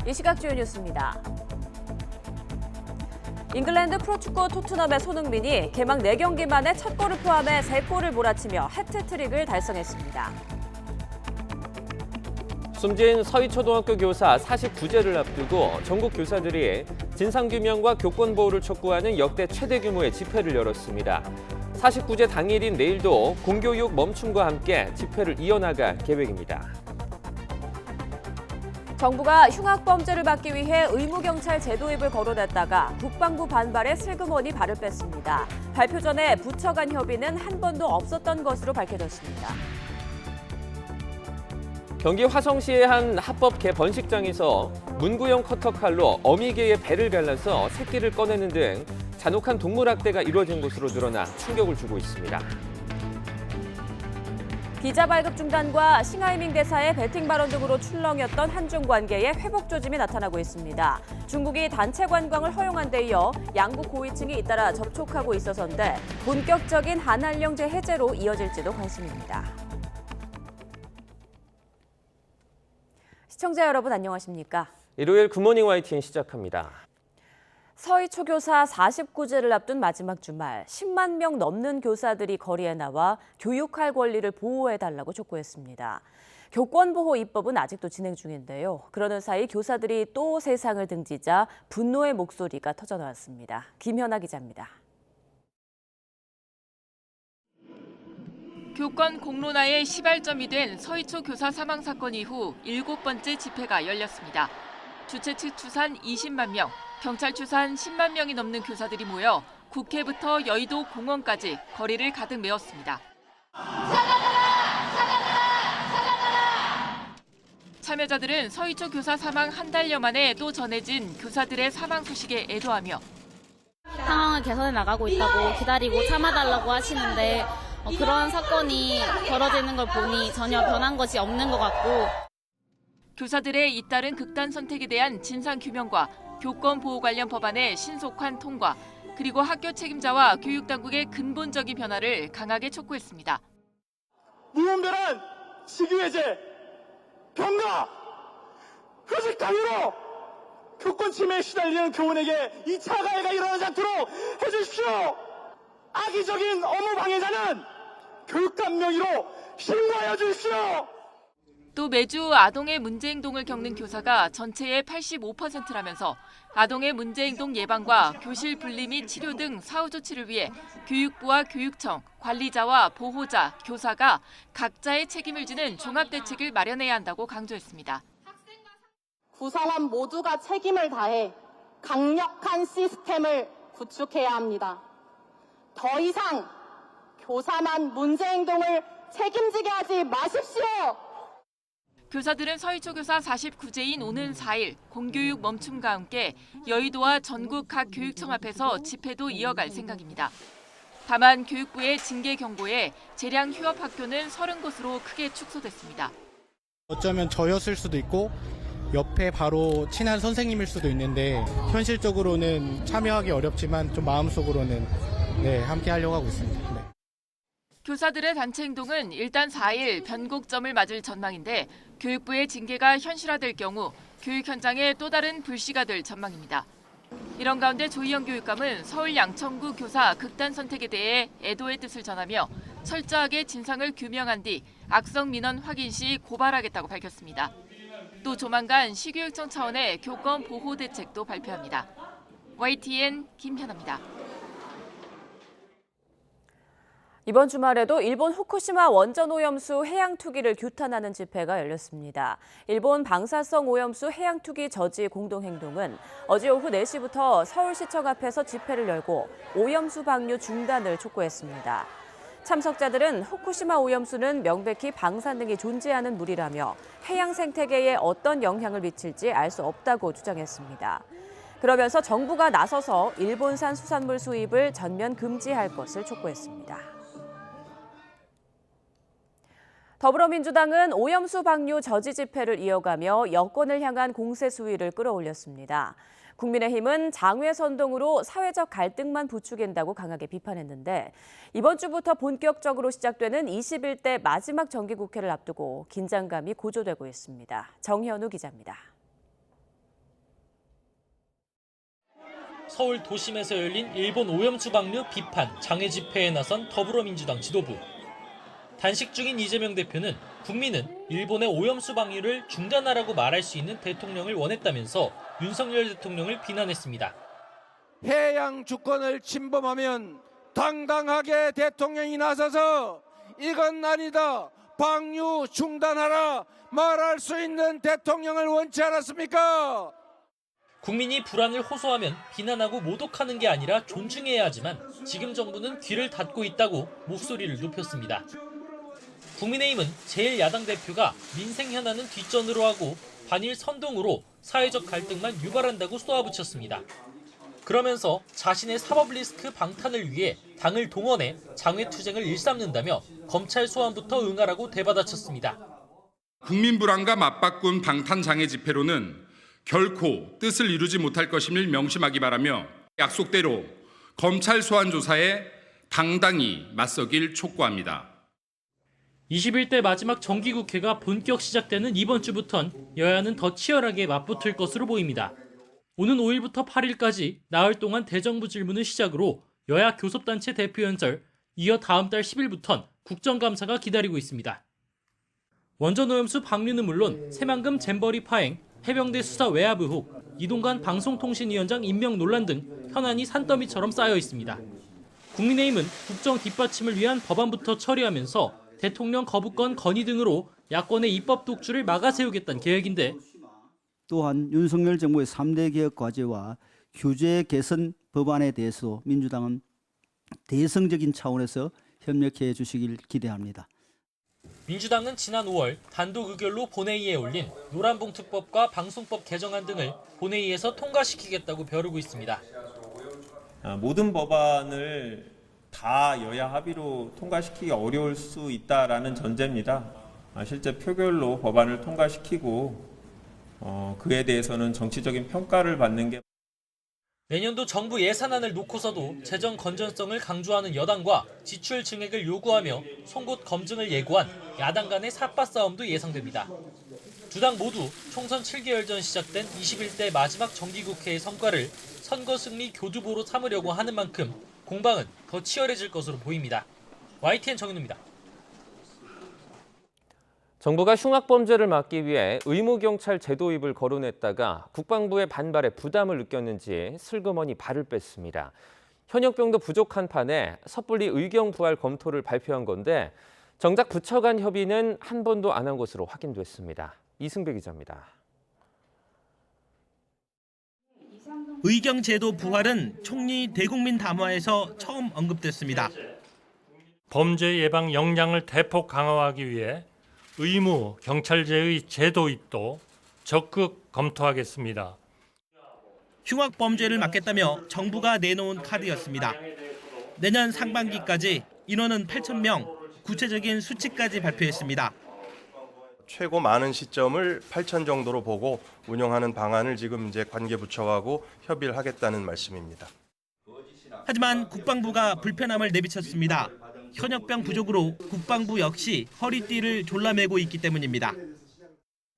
이 시각 주요 뉴스입니다. 잉글랜드 프로축구 토트넘의 손흥민이 개막 4경기 만에 첫 골을 포함해 3골을 몰아치며 해트트릭을 달성했습니다. 숨진 서희초등학교 교사 49제를 앞두고 전국 교사들이 진상규명과 교권보호를 촉구하는 역대 최대 규모의 집회를 열었습니다. 49제 당일인 내일도 공교육 멈춤과 함께 집회를 이어나갈 계획입니다. 정부가 흉악범죄를 막기 위해 의무경찰 제도 입을 거론했다가 국방부 반발에 슬그머니 발을 뺐습니다. 발표 전에 부처 간 협의는 한 번도 없었던 것으로 밝혀졌습니다. 경기 화성시의 한 합법 개 번식장에서 문구형 커터칼로 어미개의 배를 갈라서 새끼를 꺼내는 등 잔혹한 동물 학대가 이루어진 것으로 드러나 충격을 주고 있습니다. 비자 발급 중단과 싱하이밍 대사의 배팅 발언 등으로 출렁였던 한중 관계에 회복 조짐이 나타나고 있습니다. 중국이 단체 관광을 허용한 데 이어 양국 고위층이 잇따라 접촉하고 있어서인데 본격적인 한한령제 해제로 이어질지도 관심입니다. 시청자 여러분 안녕하십니까? 일요일 굿모닝 YTN 시작합니다. 서희초교사 49제를 앞둔 마지막 주말 10만 명 넘는 교사들이 거리에 나와 교육할 권리를 보호해달라고 촉구했습니다. 교권보호 입법은 아직도 진행 중인데요. 그러는 사이 교사들이 또 세상을 등지자 분노의 목소리가 터져나왔습니다. 김현아 기자입니다. 교권 공론화의 시발점이 된 서희초 교사 사망 사건 이후 7번째 집회가 열렸습니다. 주최 측 추산 20만 명, 경찰 추산 10만 명이 넘는 교사들이 모여 국회부터 여의도 공원까지 거리를 가득 메웠습니다. 참여자들은 서희초 교사 사망 한 달여 만에 또 전해진 교사들의 사망 소식에 애도하며 상황을 개선해 나가고 있다고 기다리고 참아달라고 하시는데 그런 사건이 벌어지는 걸 보니 전혀 변한 것이 없는 것 같고 교사들의 잇따른 극단 선택에 대한 진상 규명과 교권 보호 관련 법안의 신속한 통과, 그리고 학교 책임자와 교육당국의 근본적인 변화를 강하게 촉구했습니다. 무분별한 직위해제, 병가, 휴직 당위로 교권 침해에 시달리는 교원에게 2차 가해가 일어나지 않도록 해주십시오. 악의적인 업무 방해자는 교육감 명의로 신고하여 주십시오. 또 매주 아동의 문제 행동을 겪는 교사가 전체의 85%라면서 아동의 문제 행동 예방과 교실 분리 및 치료 등 사후 조치를 위해 교육부와 교육청, 관리자와 보호자, 교사가 각자의 책임을 지는 종합 대책을 마련해야 한다고 강조했습니다. 두 사람 모두가 책임을 다해 강력한 시스템을 구축해야 합니다. 더 이상 교사만 문제 행동을 책임지게 하지 마십시오. 교사들은 서희초 교사 49제인 오는 4일 공교육 멈춤과 함께 여의도와 전국 각 교육청 앞에서 집회도 이어갈 생각입니다. 다만 교육부의 징계 경고에 재량 휴업 학교는 30곳으로 크게 축소됐습니다. 어쩌면 저였을 수도 있고 옆에 바로 친한 선생님일 수도 있는데 현실적으로는 참여하기 어렵지만 좀 마음속으로는 함께 하려고 하고 있습니다. 네. 교사들의 단체 행동은 일단 4일 변곡점을 맞을 전망인데 교육부의 징계가 현실화될 경우 교육 현장에 또 다른 불씨가 될 전망입니다. 이런 가운데 조희영 교육감은 서울 양천구 교사 극단 선택에 대해 애도의 뜻을 전하며 철저하게 진상을 규명한 뒤 악성 민원 확인 시 고발하겠다고 밝혔습니다. 또 조만간 시교육청 차원의 교권 보호 대책도 발표합니다. YTN 김현아입니다. 이번 주말에도 일본 후쿠시마 원전 오염수 해양 투기를 규탄하는 집회가 열렸습니다. 일본 방사성 오염수 해양 투기 저지 공동행동은 어제 오후 4시부터 서울시청 앞에서 집회를 열고 오염수 방류 중단을 촉구했습니다. 참석자들은 후쿠시마 오염수는 명백히 방사능이 존재하는 물이라며 해양 생태계에 어떤 영향을 미칠지 알 수 없다고 주장했습니다. 그러면서 정부가 나서서 일본산 수산물 수입을 전면 금지할 것을 촉구했습니다. 더불어민주당은 오염수 방류 저지 집회를 이어가며 여권을 향한 공세 수위를 끌어올렸습니다. 국민의힘은 장외 선동으로 사회적 갈등만 부추긴다고 강하게 비판했는데 이번 주부터 본격적으로 시작되는 21대 마지막 정기국회를 앞두고 긴장감이 고조되고 있습니다. 정현우 기자입니다. 서울 도심에서 열린 일본 오염수 방류 비판 장애 집회에 나선 더불어민주당 지도부. 단식 중인 이재명 대표는 국민은 일본의 오염수 방류를 중단하라고 말할 수 있는 대통령을 원했다면서 윤석열 대통령을 비난했습니다. 해양 주권을 침범하면 당당하게 대통령이 나서서 이건 아니다, 방류 중단하라 말할 수 있는 대통령을 원치 않았습니까? 국민이 불안을 호소하면 비난하고 모독하는 게 아니라 존중해야 하지만 지금 정부는 귀를 닫고 있다고 목소리를 높였습니다. 국민의힘은 제1야당 대표가 민생 현안은 뒷전으로 하고 반일 선동으로 사회적 갈등만 유발한다고 쏘아붙였습니다. 그러면서 자신의 사법 리스크 방탄을 위해 당을 동원해 장외투쟁을 일삼는다며 검찰 소환부터 응하라고 대받아쳤습니다. 국민 불안과 맞바꾼 방탄 장애 집회로는 결코 뜻을 이루지 못할 것임을 명심하기 바라며 약속대로 검찰 소환 조사에 당당히 맞서길 촉구합니다. 21대 마지막 정기국회가 본격 시작되는 이번 주부턴 여야는 더 치열하게 맞붙을 것으로 보입니다. 오는 5일부터 8일까지 나흘 동안 대정부 질문을 시작으로 여야 교섭단체 대표 연설, 이어 다음 달 10일부턴 국정감사가 기다리고 있습니다. 원전오염수 방류는 물론 새만금 잼버리 파행, 해병대 수사 외압 의혹, 이동관 방송통신위원장 임명 논란 등 현안이 산더미처럼 쌓여 있습니다. 국민의힘은 국정 뒷받침을 위한 법안부터 처리하면서 대통령 거부권 건의 등으로 야권의 입법 독주를 막아세우겠다는 계획인데 또한 윤석열 정부의 3대 개혁 과제와 규제 개선 법안에 대해서 민주당은 대승적인 차원에서 협력해 주시길 기대합니다. 민주당은 지난 5월 단독 의결로 본회의에 올린 노란봉투법과 방송법 개정안 등을 본회의에서 통과시키겠다고 벼르고 있습니다. 모든 법안을 다 여야 합의로 통과시키기 어려울 수 있다라는 전제입니다. 실제 표결로 법안을 통과시키고 그에 대해서는 정치적인 평가를 받는 게 내년도 정부 예산안을 놓고서도 재정 건전성을 강조하는 여당과 지출 증액을 요구하며 송곳 검증을 예고한 야당 간의 삿바 싸움도 예상됩니다. 두 당 모두 총선 7개월 전 시작된 21대 마지막 정기국회의 성과를 선거 승리 교두보로 삼으려고 하는 만큼 공방은 더 치열해질 것으로 보입니다. YTN 정윤우입니다. 정부가 흉악범죄를 막기 위해 의무경찰 제도입을 거론했다가 국방부의 반발에 부담을 느꼈는지 슬그머니 발을 뺐습니다. 현역병도 부족한 판에 섣불리 의경 부활 검토를 발표한 건데 정작 부처 간 협의는 한 번도 안 한 것으로 확인됐습니다. 이승배 기자입니다. 의경 제도 부활은 총리 대국민 담화에서 처음 언급됐습니다. 범죄 예방 역량을 대폭 강화하기 위해 의무 경찰제의 제도입도 적극 검토하겠습니다. 흉악범죄를 막겠다며 정부가 내놓은 카드였습니다. 내년 상반기까지 인원은 8,000명, 구체적인 수치까지 발표했습니다. 최고 많은 시점을 8,000 정도로 보고 운영하는 방안을 지금 이제 관계부처하고 협의를 하겠다는 말씀입니다. 하지만 국방부가 불편함을 내비쳤습니다. 현역병 부족으로 국방부 역시 허리띠를 졸라매고 있기 때문입니다.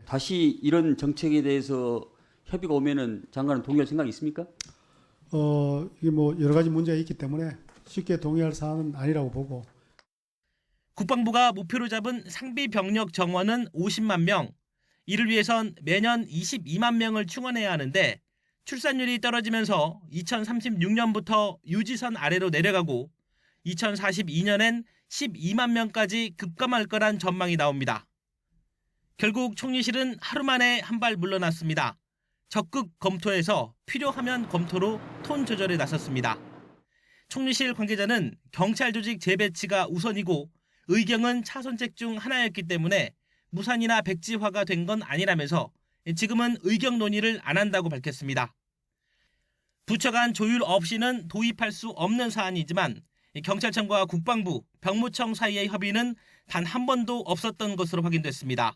다시 이런 정책에 대해서 협의가 오면은 장관은 동의할 생각이 있습니까? 이게 뭐 여러 가지 문제가 있기 때문에 쉽게 동의할 사안은 아니라고 보고. 국방부가 목표로 잡은 상비 병력 정원은 50만 명. 이를 위해선 매년 22만 명을 충원해야 하는데 출산율이 떨어지면서 2036년부터 유지선 아래로 내려가고 2042년엔 12만 명까지 급감할 거란 전망이 나옵니다. 결국 총리실은 하루 만에 한 발 물러났습니다. 적극 검토해서 필요하면 검토로 톤 조절에 나섰습니다. 총리실 관계자는 경찰 조직 재배치가 우선이고 의경은 차선책 중 하나였기 때문에 무산이나 백지화가 된 건 아니라면서 지금은 의경 논의를 안 한다고 밝혔습니다. 부처 간 조율 없이는 도입할 수 없는 사안이지만 경찰청과 국방부, 병무청 사이의 협의는 단 한 번도 없었던 것으로 확인됐습니다.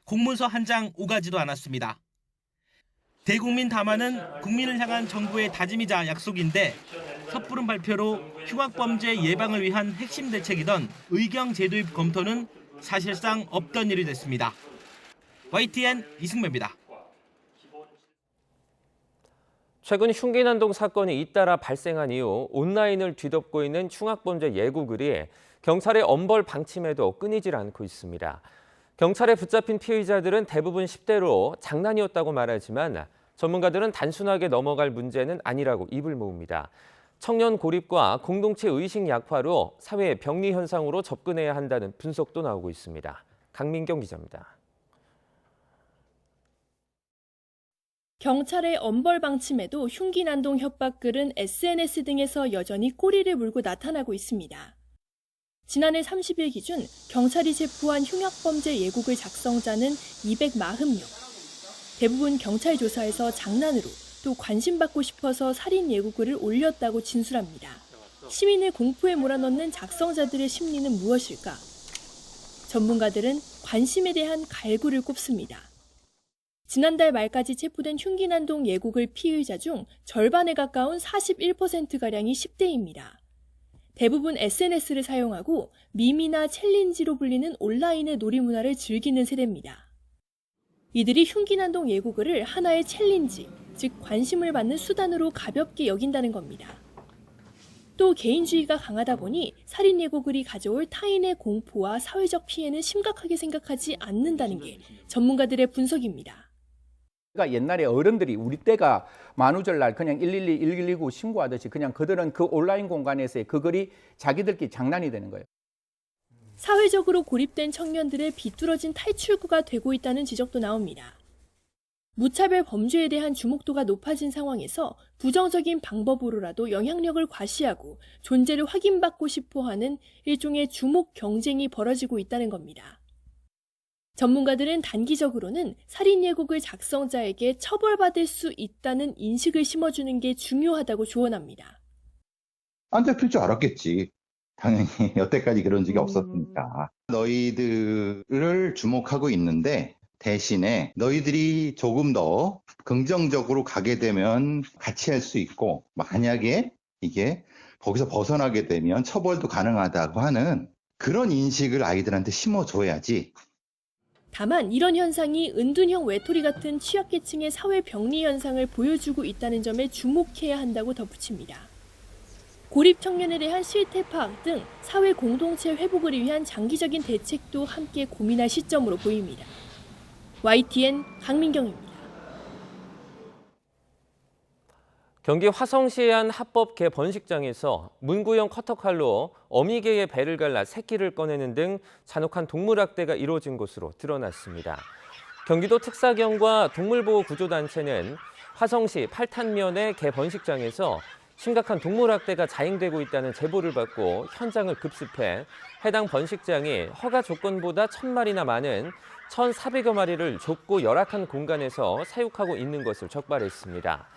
공문서 한 장 오가지도 않았습니다. 대국민 담화는 국민을 향한 정부의 다짐이자 약속인데 섣부른 발표로 흉악범죄 예방을 위한 핵심 대책이던 의경 제도입 검토는 사실상 없던 일이 됐습니다. YTN 이승배입니다. 최근 흉기난동 사건이 잇따라 발생한 이후 온라인을 뒤덮고 있는 흉악범죄 예고글이 경찰의 엄벌 방침에도 끊이질 않고 있습니다. 경찰에 붙잡힌 피의자들은 대부분 10대로 장난이었다고 말하지만 전문가들은 단순하게 넘어갈 문제는 아니라고 입을 모읍니다. 청년 고립과 공동체 의식 약화로 사회의 병리 현상으로 접근해야 한다는 분석도 나오고 있습니다. 강민경 기자입니다. 경찰의 엄벌 방침에도 흉기난동 협박글은 SNS 등에서 여전히 꼬리를 물고 나타나고 있습니다. 지난해 30일 기준 경찰이 체포한 흉악범죄 예고글 작성자는 246명. 대부분 경찰 조사에서 장난으로 또 관심받고 싶어서 살인 예고글을 올렸다고 진술합니다. 시민을 공포에 몰아넣는 작성자들의 심리는 무엇일까? 전문가들은 관심에 대한 갈구를 꼽습니다. 지난달 말까지 체포된 흉기난동 예고글 피의자 중 절반에 가까운 41%가량이 10대입니다. 대부분 SNS를 사용하고 밈이나 챌린지로 불리는 온라인의 놀이문화를 즐기는 세대입니다. 이들이 흉기난동 예고글을 하나의 챌린지, 즉 관심을 받는 수단으로 가볍게 여긴다는 겁니다. 또 개인주의가 강하다 보니 살인 예고글이 가져올 타인의 공포와 사회적 피해는 심각하게 생각하지 않는다는 게 전문가들의 분석입니다. 그러니까 옛날에 어른들이 우리 때가 만우절날 그냥 112, 119 신고하듯이 그냥 그들은 그 온라인 공간에서의 그 글이 자기들끼리 장난이 되는 거예요. 사회적으로 고립된 청년들의 비뚤어진 탈출구가 되고 있다는 지적도 나옵니다. 무차별 범죄에 대한 주목도가 높아진 상황에서 부정적인 방법으로라도 영향력을 과시하고 존재를 확인받고 싶어하는 일종의 주목 경쟁이 벌어지고 있다는 겁니다. 전문가들은 단기적으로는 살인 예고글 작성자에게 처벌받을 수 있다는 인식을 심어주는 게 중요하다고 조언합니다. 안 잡힐 줄 알았겠지. 당연히 여태까지 그런 적이 없었으니까. 너희들을 주목하고 있는데 대신에 너희들이 조금 더 긍정적으로 가게 되면 같이 할 수 있고 만약에 이게 거기서 벗어나게 되면 처벌도 가능하다고 하는 그런 인식을 아이들한테 심어줘야지. 다만 이런 현상이 은둔형 외톨이 같은 취약계층의 사회 병리 현상을 보여주고 있다는 점에 주목해야 한다고 덧붙입니다. 고립 청년에 대한 실태 파악 등 사회 공동체 회복을 위한 장기적인 대책도 함께 고민할 시점으로 보입니다. YTN 강민경입니다. 경기 화성시의 한 합법 개 번식장에서 문구형 커터칼로 어미개의 배를 갈라 새끼를 꺼내는 등 잔혹한 동물학대가 이루어진 것으로 드러났습니다. 경기도 특사경과 동물보호구조단체는 화성시 팔탄면의 개 번식장에서 심각한 동물학대가 자행되고 있다는 제보를 받고 현장을 급습해 해당 번식장이 허가 조건보다 1000마리나 많은 1,400여 마리를 좁고 열악한 공간에서 사육하고 있는 것을 적발했습니다.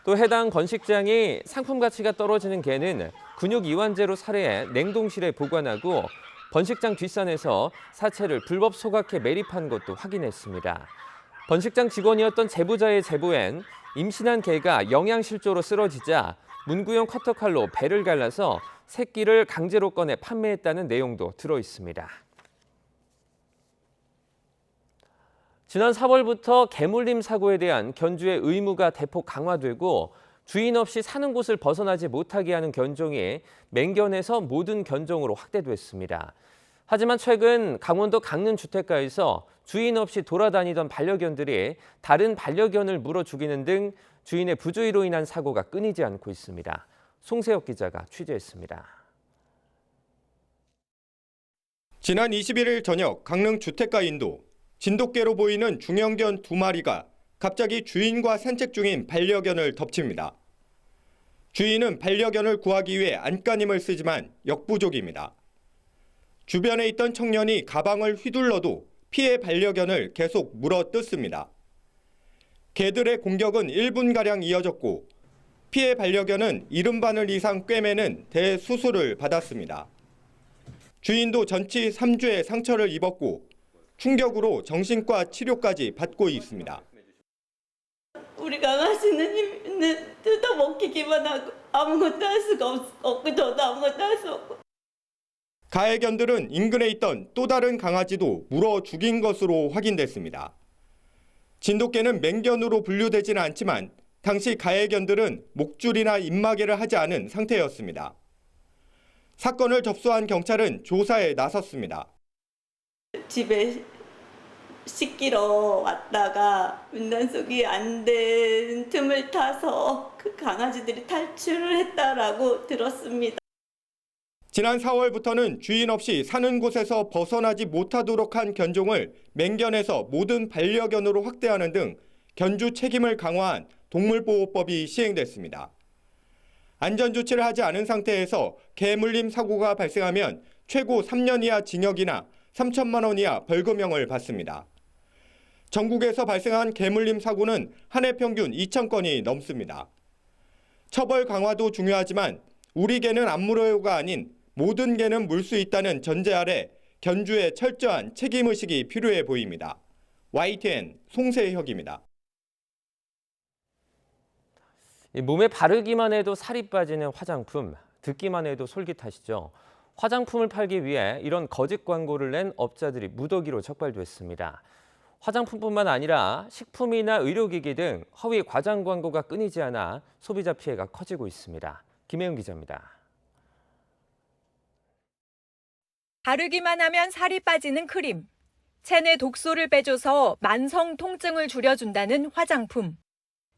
또 해당 번식장이 상품 가치가 떨어지는 개는 근육 이완제로 살해해 냉동실에 보관하고 번식장 뒷산에서 사체를 불법 소각해 매립한 것도 확인했습니다. 번식장 직원이었던 제보자의 제보엔 임신한 개가 영양실조로 쓰러지자 문구형 커터칼로 배를 갈라서 새끼를 강제로 꺼내 판매했다는 내용도 들어 있습니다. 지난 4월부터 개물림 사고에 대한 견주의 의무가 대폭 강화되고 주인 없이 사는 곳을 벗어나지 못하게 하는 견종이 맹견에서 모든 견종으로 확대됐습니다. 하지만 최근 강원도 강릉 주택가에서 주인 없이 돌아다니던 반려견들이 다른 반려견을 물어 죽이는 등 주인의 부주의로 인한 사고가 끊이지 않고 있습니다. 송세혁 기자가 취재했습니다. 지난 21일 저녁 강릉 주택가 인도. 진돗개로 보이는 중형견 2마리가 갑자기 주인과 산책 중인 반려견을 덮칩니다. 주인은 반려견을 구하기 위해 안간힘을 쓰지만 역부족입니다. 주변에 있던 청년이 가방을 휘둘러도 피해 반려견을 계속 물어뜯습니다. 개들의 공격은 1분가량 이어졌고 피해 반려견은 70바늘 이상 꿰매는 대수술을 받았습니다. 주인도 전치 3주의 상처를 입었고 충격으로 정신과 치료까지 받고 있습니다. 우리 강아지는 뜯어먹히기만 하고 아무것도 할 수가 없고 저도 아무것도 할 수 없고. 가해견들은 인근에 있던 또 다른 강아지도 물어 죽인 것으로 확인됐습니다. 진돗개는 맹견으로 분류되지는 않지만 당시 가해견들은 목줄이나 입마개를 하지 않은 상태였습니다. 사건을 접수한 경찰은 조사에 나섰습니다. 집에 씻기러 왔다가 문단속이 안 된 틈을 타서 그 강아지들이 탈출을 했다라고 들었습니다. 지난 4월부터는 주인 없이 사는 곳에서 벗어나지 못하도록 한 견종을 맹견에서 모든 반려견으로 확대하는 등 견주 책임을 강화한 동물보호법이 시행됐습니다. 안전조치를 하지 않은 상태에서 개 물림 사고가 발생하면 최고 3년 이하 징역이나 3천만 원 이하 벌금형을 받습니다. 전국에서 발생한 개 물림 사고는 한 해 평균 2,000건이 넘습니다. 처벌 강화도 중요하지만 우리 개는 안 물어요가 아닌 모든 개는 물 수 있다는 전제 아래 견주의 철저한 책임의식이 필요해 보입니다. YTN 송세혁입니다. 몸에 바르기만 해도 살이 빠지는 화장품, 듣기만 해도 솔깃하시죠? 화장품을 팔기 위해 이런 거짓 광고를 낸 업자들이 무더기로 적발됐습니다. 화장품뿐만 아니라 식품이나 의료기기 등 허위 과장 광고가 끊이지 않아 소비자 피해가 커지고 있습니다. 김혜은 기자입니다. 바르기만 하면 살이 빠지는 크림, 체내 독소를 빼줘서 만성 통증을 줄여준다는 화장품,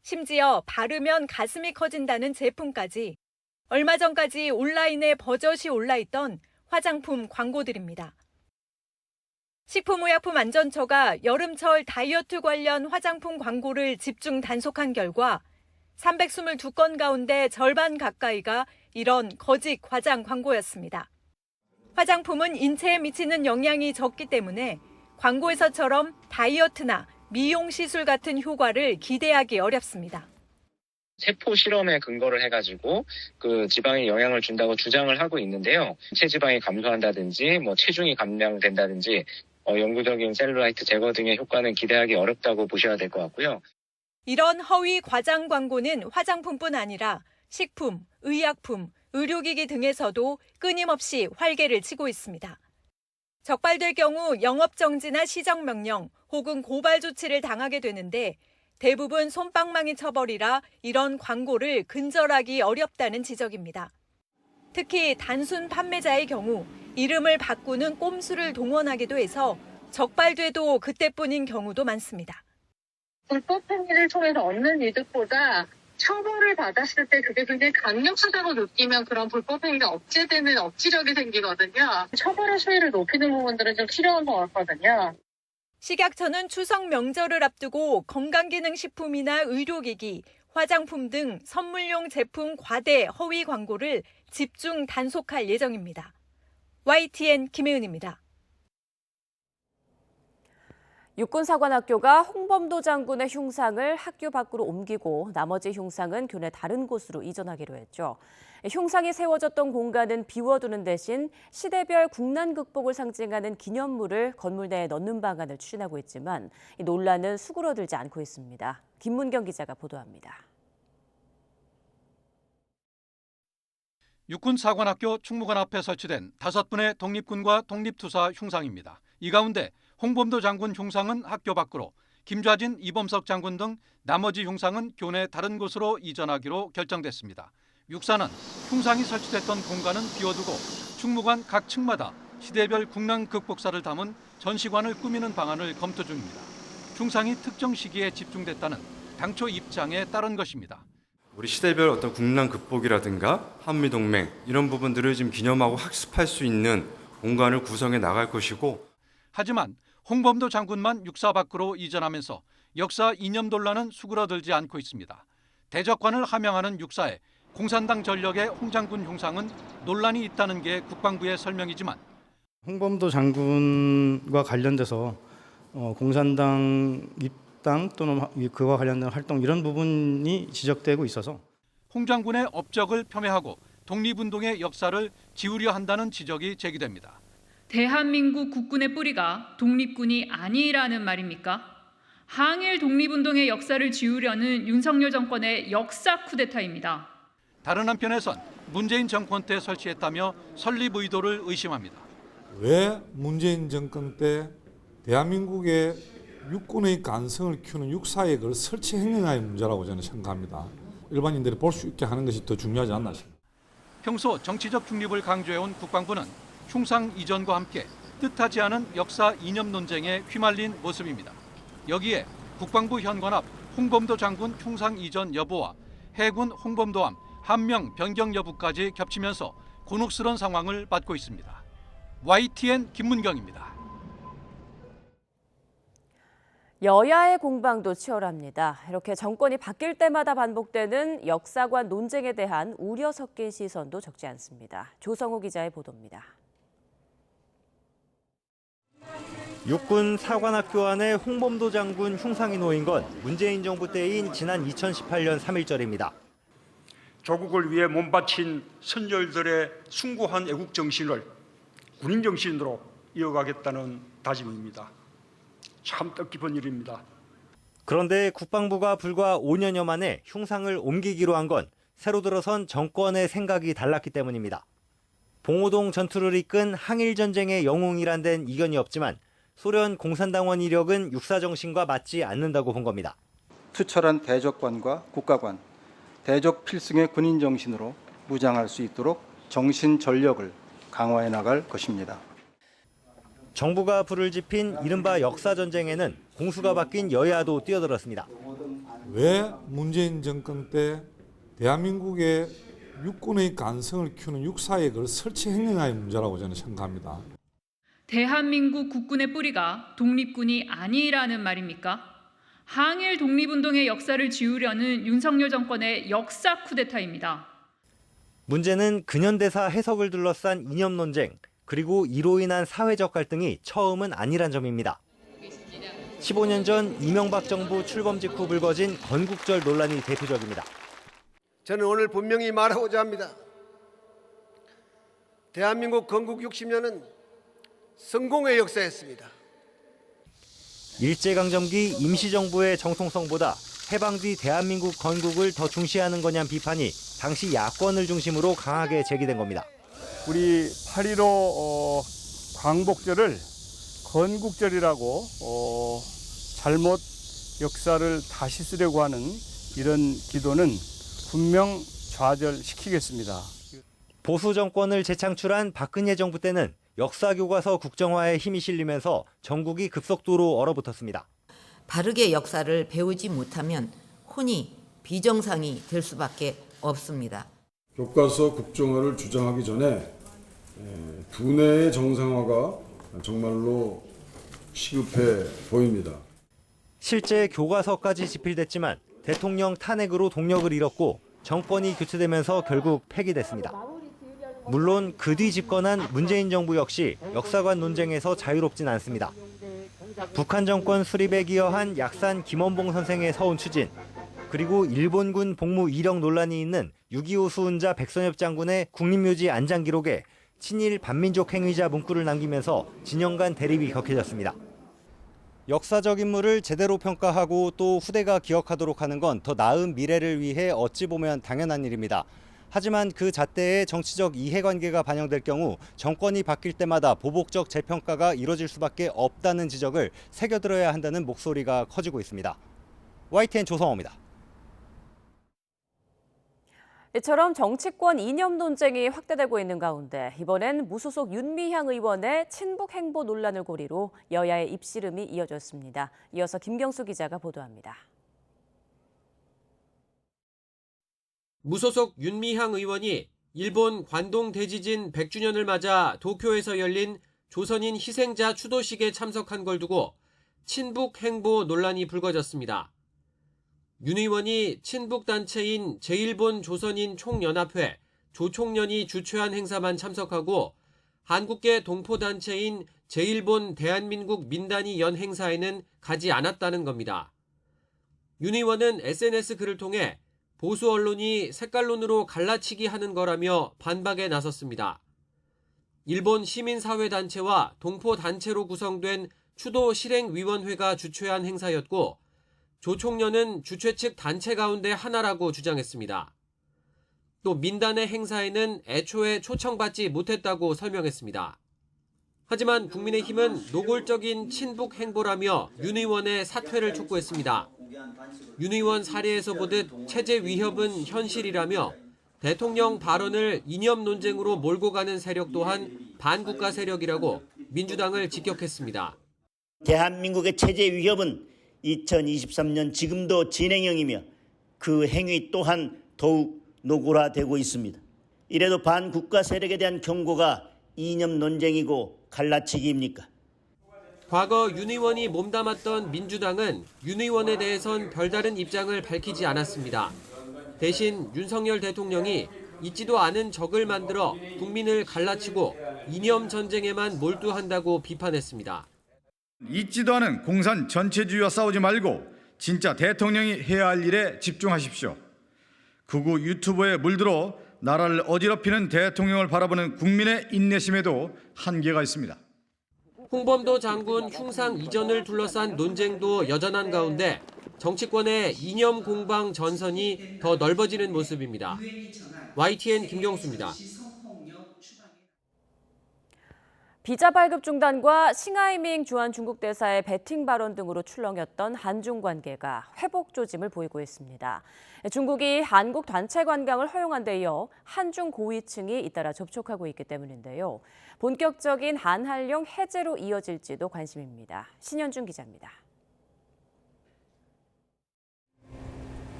심지어 바르면 가슴이 커진다는 제품까지 얼마 전까지 온라인에 버젓이 올라있던 화장품 광고들입니다. 식품의약품안전처가 여름철 다이어트 관련 화장품 광고를 집중 단속한 결과 322건 가운데 절반 가까이가 이런 거짓 과장 광고였습니다. 화장품은 인체에 미치는 영향이 적기 때문에 광고에서처럼 다이어트나 미용 시술 같은 효과를 기대하기 어렵습니다. 세포 실험에 근거를 해가지고 그 지방에 영향을 준다고 주장을 하고 있는데요. 체지방이 감소한다든지 체중이 감량된다든지 영구적인 셀룰라이트 제거 등의 효과는 기대하기 어렵다고 보셔야 될 것 같고요. 이런 허위 과장 광고는 화장품뿐 아니라 식품, 의약품, 의료기기 등에서도 끊임없이 활개를 치고 있습니다. 적발될 경우 영업정지나 시정명령 혹은 고발 조치를 당하게 되는데 대부분 솜방망이 처벌이라 이런 광고를 근절하기 어렵다는 지적입니다. 특히 단순 판매자의 경우 이름을 바꾸는 꼼수를 동원하기도 해서 적발돼도 그때뿐인 경우도 많습니다. 불법 행위를 통해서 얻는 이득보다 처벌을 받았을 때 그게 굉장히 강력하다고 느끼면 그런 불법 행위가 억제되는 억지력이 생기거든요. 처벌의 수위를 높이는 부분들은 좀 필요한 것 같거든요. 식약처는 추석 명절을 앞두고 건강기능식품이나 의료기기, 화장품 등 선물용 제품 과대 허위 광고를 집중 단속할 예정입니다. YTN 김혜은입니다. 육군사관학교가 홍범도 장군의 흉상을 학교 밖으로 옮기고 나머지 흉상은 교내 다른 곳으로 이전하기로 했죠. 흉상이 세워졌던 공간은 비워두는 대신 시대별 국난 극복을 상징하는 기념물을 건물 내에 넣는 방안을 추진하고 있지만 이 논란은 수그러들지 않고 있습니다. 김문경 기자가 보도합니다. 육군사관학교 충무관 앞에 설치된 5분의 독립군과 독립투사 흉상입니다. 이 가운데 홍범도 장군 흉상은 학교 밖으로, 김좌진, 이범석 장군 등 나머지 흉상은 교내 다른 곳으로 이전하기로 결정됐습니다. 육사는 흉상이 설치됐던 공간은 비워두고 충무관 각 층마다 시대별 국난 극복사를 담은 전시관을 꾸미는 방안을 검토 중입니다. 흉상이 특정 시기에 집중됐다는 당초 입장에 따른 것입니다. 우리 시대별 어떤 국난 극복이라든가 한미동맹 이런 부분들을 지금 기념하고 학습할 수 있는 공간을 구성해 나갈 것이고, 하지만 홍범도 장군만 육사 밖으로 이전하면서 역사 이념 논란은 수그러들지 않고 있습니다. 대적관을 함양하는 육사에 공산당 전력의 홍 장군 흉상은 논란이 있다는 게 국방부의 설명이지만 홍범도 장군과 관련돼서 공산당 입당 또는 그와 관련된 활동 이런 부분이 지적되고 있어서 홍 장군의 업적을 폄훼하고 독립운동의 역사를 지우려 한다는 지적이 제기됩니다. 대한민국 국군의 뿌리가 독립군이 아니라는 말입니까? 항일 독립운동의 역사를 지우려는 윤석열 정권의 역사 쿠데타입니다. 다른 한편에선 문재인 정권 때 설치했다며 설립 의도를 의심합니다. 왜 문재인 정권 때 대한민국의 육군의 간성을 키우는 육사의 그 설치 행령의 문제라고 저는 생각합니다. 일반인들이 볼 수 있게 하는 것이 더 중요하지 않나 싶습니다. 평소 정치적 중립을 강조해온 국방부는 흉상 이전과 함께 뜻하지 않은 역사 이념 논쟁에 휘말린 모습입니다. 여기에 국방부 현관 앞 홍범도 장군 흉상 이전 여부와 해군 홍범도함 함명 변경 여부까지 겹치면서 곤혹스러운 상황을 맞고 있습니다. YTN 김문경입니다. 여야의 공방도 치열합니다. 이렇게 정권이 바뀔 때마다 반복되는 역사관 논쟁에 대한 우려 섞인 시선도 적지 않습니다. 조성호 기자의 보도입니다. 육군 사관학교 안에 홍범도 장군 흉상이 놓인 건 문재인 정부 때인 지난 2018년 3.1절입니다. 조국을 위해 몸바친 선열들의 숭고한 애국 정신을 군인 정신으로 이어가겠다는 다짐입니다. 참 뜻깊은 일입니다. 그런데 국방부가 불과 5년여 만에 흉상을 옮기기로 한 건 새로 들어선 정권의 생각이 달랐기 때문입니다. 봉오동 전투를 이끈 항일전쟁의 영웅이란 데는 이견이 없지만 소련 공산당원 이력은 육사 정신과 맞지 않는다고 본 겁니다. 투철한 대적관과 국가관, 대적 필승의 군인 정신으로 무장할 수 있도록 정신 전력을 강화해 나갈 것입니다. 정부가 불을 지핀 이른바 역사전쟁에는 공수가 바뀐 여야도 뛰어들었습니다. 왜 문재인 정권 때 대한민국의 육군의 간성을 키우는 육사의 그 설치 행령의 문제라고 저는 생각합니다. 대한민국 국군의 뿌리가 독립군이 아니라는 말입니까? 항일 독립운동의 역사를 지우려는 윤석열 정권의 역사 쿠데타입니다. 문제는 근현대사 해석을 둘러싼 이념 논쟁, 그리고 이로 인한 사회적 갈등이 처음은 아니란 점입니다. 15년 전 이명박 정부 출범 직후 불거진 건국절 논란이 대표적입니다. 저는 오늘 분명히 말하고자 합니다. 대한민국 건국 60년은 성공의 역사였습니다. 일제강점기 임시정부의 정통성보다 해방 뒤 대한민국 건국을 더 중시하는 거냐는 비판이 당시 야권을 중심으로 강하게 제기된 겁니다. 우리 8.15 광복절을 건국절이라고 잘못 역사를 다시 쓰려고 하는 이런 기도는 분명 좌절시키겠습니다. 보수 정권을 재창출한 박근혜 정부 때는 역사교과서 국정화에 힘이 실리면서 전국이 급속도로 얼어붙었습니다. 바르게 역사를 배우지 못하면 혼이 비정상이 될 수밖에 없습니다. 교과서 국정화를 주장하기 전에 두뇌의 정상화가 정말로 시급해 보입니다. 실제 교과서까지 집필됐지만 대통령 탄핵으로 동력을 잃었고 정권이 교체되면서 결국 폐기됐습니다. 물론 그 뒤 집권한 문재인 정부 역시 역사관 논쟁에서 자유롭진 않습니다. 북한 정권 수립에 기여한 약산 김원봉 선생의 서운 추진, 그리고 일본군 복무 이력 논란이 있는 6.25 수훈자 백선엽 장군의 국립묘지 안장 기록에 친일 반민족 행위자 문구를 남기면서 진영 간 대립이 격해졌습니다. 역사적 인물을 제대로 평가하고 또 후대가 기억하도록 하는 건 더 나은 미래를 위해 어찌 보면 당연한 일입니다. 하지만 그 잣대에 정치적 이해관계가 반영될 경우 정권이 바뀔 때마다 보복적 재평가가 이뤄질 수밖에 없다는 지적을 새겨들어야 한다는 목소리가 커지고 있습니다. YTN 조성호입니다. 이처럼 정치권 이념 논쟁이 확대되고 있는 가운데 이번엔 무소속 윤미향 의원의 친북 행보 논란을 고리로 여야의 입씨름이 이어졌습니다. 이어서 김경수 기자가 보도합니다. 무소속 윤미향 의원이 일본 관동 대지진 100주년을 맞아 도쿄에서 열린 조선인 희생자 추도식에 참석한 걸 두고 친북 행보 논란이 불거졌습니다. 윤 의원이 친북 단체인 제1본 조선인 총연합회 조총련이 주최한 행사만 참석하고 한국계 동포단체인 제1본 대한민국 민단위 연 행사에는 가지 않았다는 겁니다. 윤 의원은 SNS 글을 통해 보수 언론이 색깔론으로 갈라치기 하는 거라며 반박에 나섰습니다. 일본 시민사회단체와 동포단체로 구성된 추도 실행위원회가 주최한 행사였고 조총련은 주최 측 단체 가운데 하나라고 주장했습니다. 또 민단의 행사에는 애초에 초청받지 못했다고 설명했습니다. 하지만 국민의힘은 노골적인 친북 행보라며 윤 의원의 사퇴를 촉구했습니다. 윤 의원 사례에서 보듯 체제 위협은 현실이라며 대통령 발언을 이념 논쟁으로 몰고 가는 세력 또한 반국가 세력이라고 민주당을 직격했습니다. 대한민국의 체제 위협은 2023년 지금도 진행형이며 그 행위 또한 더욱 노골화되고 있습니다. 이래도 반국가 세력에 대한 경고가 이념 논쟁이고 갈라치기입니까? 과거 윤 의원이 몸담았던 민주당은 윤 의원에 대해선 별다른 입장을 밝히지 않았습니다. 대신 윤석열 대통령이 있지도 않은 적을 만들어 국민을 갈라치고 이념 전쟁에만 몰두한다고 비판했습니다. 있지도 않은 공산 전체주의와 싸우지 말고 진짜 대통령이 해야 할 일에 집중하십시오. 극우 유튜버에 물들어 나라를 어지럽히는 대통령을 바라보는 국민의 인내심에도 한계가 있습니다. 홍범도 장군 흉상 이전을 둘러싼 논쟁도 여전한 가운데 정치권의 이념 공방 전선이 더 넓어지는 모습입니다. YTN 김경수입니다. 비자 발급 중단과 싱하이밍 주한 중국 대사의 배팅 발언 등으로 출렁였던 한중 관계가 회복 조짐을 보이고 있습니다. 중국이 한국 단체 관광을 허용한 데 이어 한중 고위층이 잇따라 접촉하고 있기 때문인데요. 본격적인 한한령 해제로 이어질지도 관심입니다. 신현준 기자입니다.